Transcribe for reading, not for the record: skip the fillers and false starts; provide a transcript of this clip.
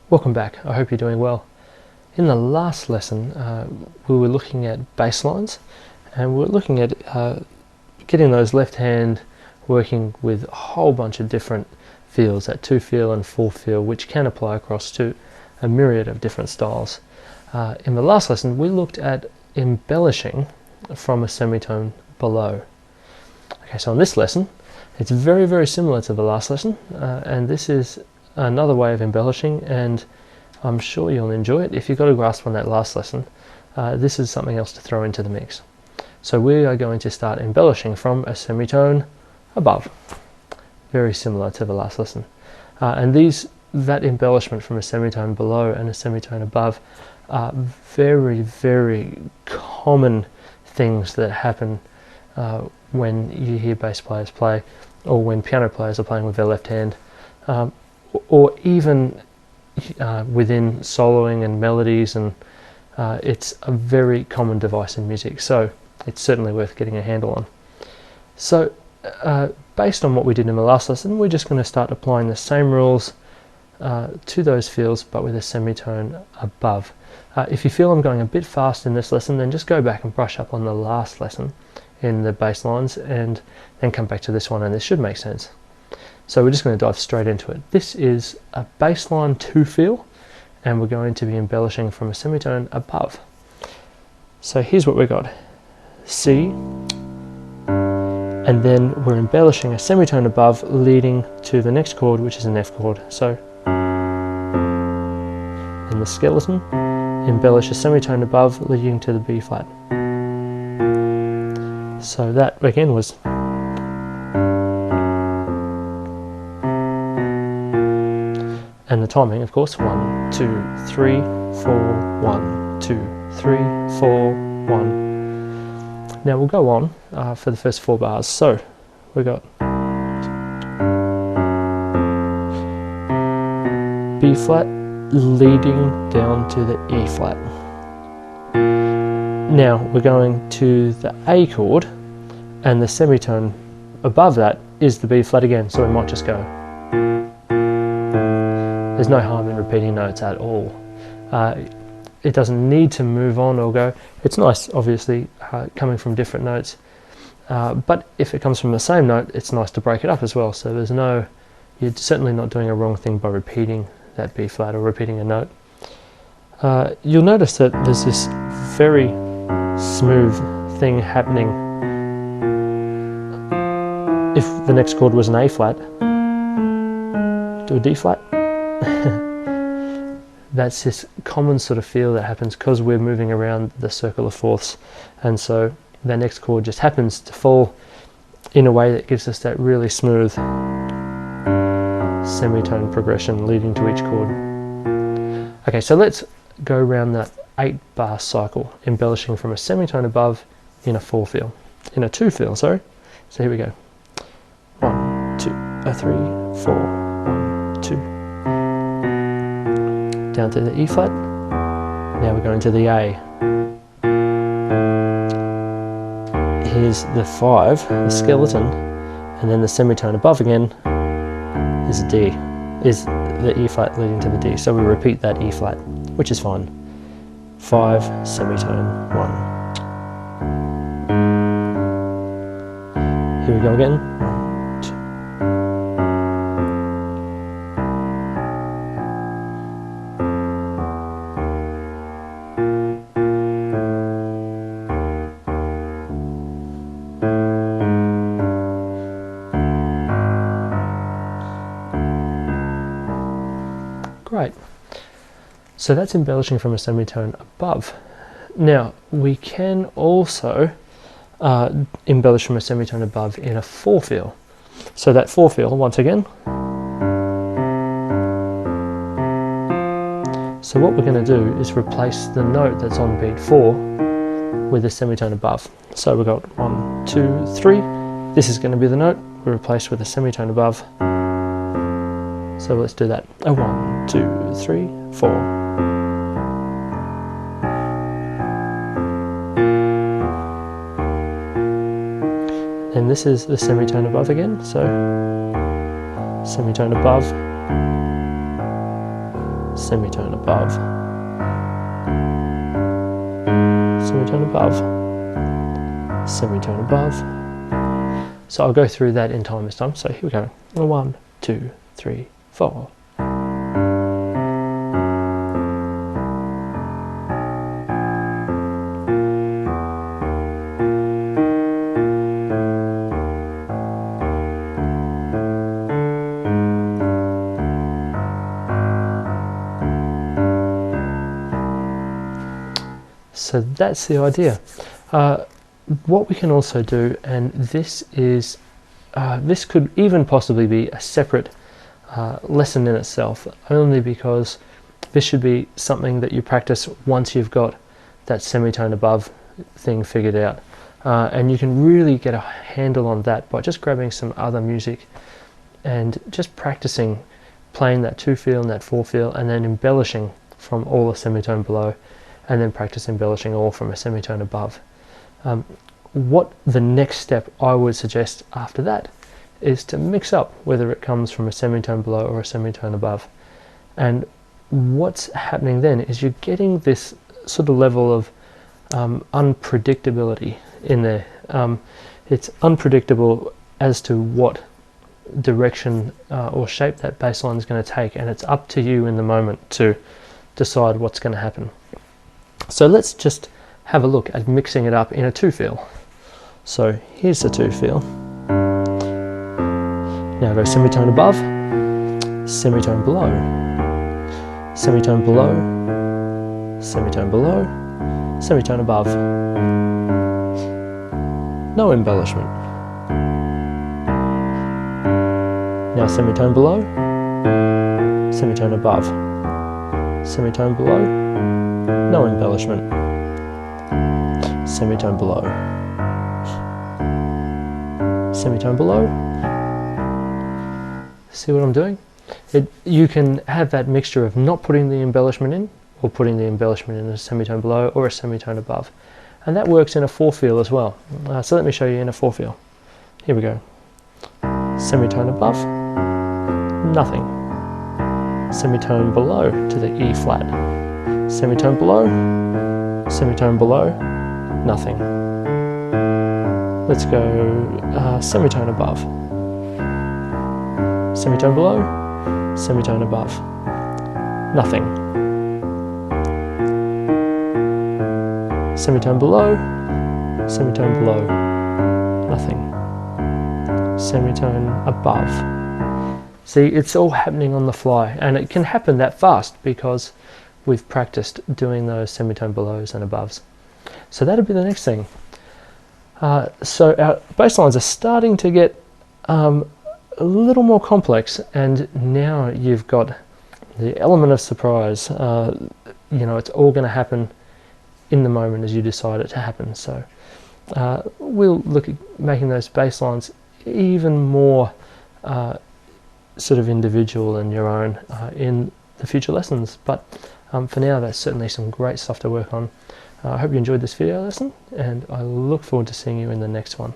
Welcome back, I hope you're doing well. In the last lesson we were looking at bass lines, and we were looking at getting those left hand working with a whole bunch of different feels, that 2 feel and 4 feel, which can apply across to a myriad of different styles. In the last lesson we looked at embellishing from a semitone below. Okay, so in this lesson it's very similar to the last lesson, and this is another way of embellishing, and I'm sure you'll enjoy it. If you got a grasp on that last lesson, this is something else to throw into the mix. So we are going to start embellishing from a semitone above, very similar to the last lesson. And that embellishment from a semitone below and a semitone above are very common things that happen when you hear bass players play, or when piano players are playing with their left hand, or even within soloing and melodies, and it's a very common device in music, so it's certainly worth getting a handle on. So based on what we did in the last lesson, we're just going to start applying the same rules to those feels, but with a semitone above. If you feel I'm going a bit fast in this lesson, then just go back and brush up on the last lesson in the bass lines and then come back to this one, and this should make sense. So we're just going to dive straight into it. This is a bass line 2 feel, and we're going to be embellishing from a semitone above. So here's what we got: C, and then we're embellishing a semitone above leading to the next chord, which is an F chord. So in the skeleton, embellish a semitone above leading to the B flat. So that again was and the timing, of course, 1, 2, 3, 4, 1, 2, 3, 4, 1. Now we'll go on for the first 4 bars. So we got B flat leading down to the E flat. Now we're going to the A chord, and the semitone above that is the B flat again, so we might just go. There's no harm in repeating notes at all. It doesn't need to move on or go. It's nice, obviously, coming from different notes, but if it comes from the same note, it's nice to break it up as well. So you're certainly not doing a wrong thing by repeating that B flat or repeating a note. You'll notice that there's this very smooth thing happening. If the next chord was an A flat, do a D flat. That's this common sort of feel that happens because we're moving around the circle of fourths, and so the next chord just happens to fall in a way that gives us that really smooth semitone progression leading to each chord. Okay, so let's go around that 8-bar cycle, embellishing from a semitone above in a 2 feel, sorry. So here we go. 1, 2, 3, 4, 1, 2. Down to the E flat. Now we're going to the A. Here's the 5, the skeleton, and then the semitone above again is a D, is the E flat leading to the D. So we repeat that E flat, which is fine. 5, semitone, 1. Here we go again. 1, 2. Great. So that's embellishing from a semitone above. Now we can also embellish from a semitone above in a 4 feel. So that 4 feel, once again. So what we're going to do is replace the note that's on beat 4 with a semitone above. So we've got 1, 2, 3. This is going to be the note we replace with a semitone above. So let's do that. 1, 2, 3, 4. And this is the semitone above again, so semitone above, semitone above, semitone above, semitone above. So I'll go through that in time this time. So here we go. 1, 2, 3, 4. So that's the idea. What we can also do, and this is, this could even possibly be a separate lesson in itself, only because this should be something that you practice once you've got that semitone above thing figured out. And you can really get a handle on that by just grabbing some other music and just practicing playing that 2 feel and that 4 feel, and then embellishing from all the semitone below, and then practice embellishing all from a semitone above. What the next step I would suggest after that is to mix up whether it comes from a semitone below or a semitone above. And what's happening then is you're getting this sort of level of unpredictability in there. It's unpredictable as to what direction or shape that bass line is going to take, and it's up to you in the moment to decide what's going to happen. So let's just have a look at mixing it up in a 2 feel. So here's the 2 feel. Now go semitone above, semitone below, semitone below, semitone below, semitone above. No embellishment. Now semitone below, semitone above, semitone below, no embellishment, semitone below, semitone below. See what I'm doing? You can have that mixture of not putting the embellishment in, or putting the embellishment in a semitone below or a semitone above. And that works in a 4 feel as well. So let me show you in a 4 feel. Here we go. Semitone above, nothing. Semitone below to the E flat. Semitone below, nothing. Let's go semitone above. Semitone below, semitone above, nothing. Semitone below, nothing. Semitone above. See, it's all happening on the fly, and it can happen that fast because we've practiced doing those semitone belows and aboves. So that'll be the next thing. So our bass lines are starting to get a little more complex, and now you've got the element of surprise. You know, it's all going to happen in the moment as you decide it to happen. So we'll look at making those bass lines even more sort of individual and your own in the future lessons. But for now, that's certainly some great stuff to work on. I hope you enjoyed this video lesson, and I look forward to seeing you in the next one.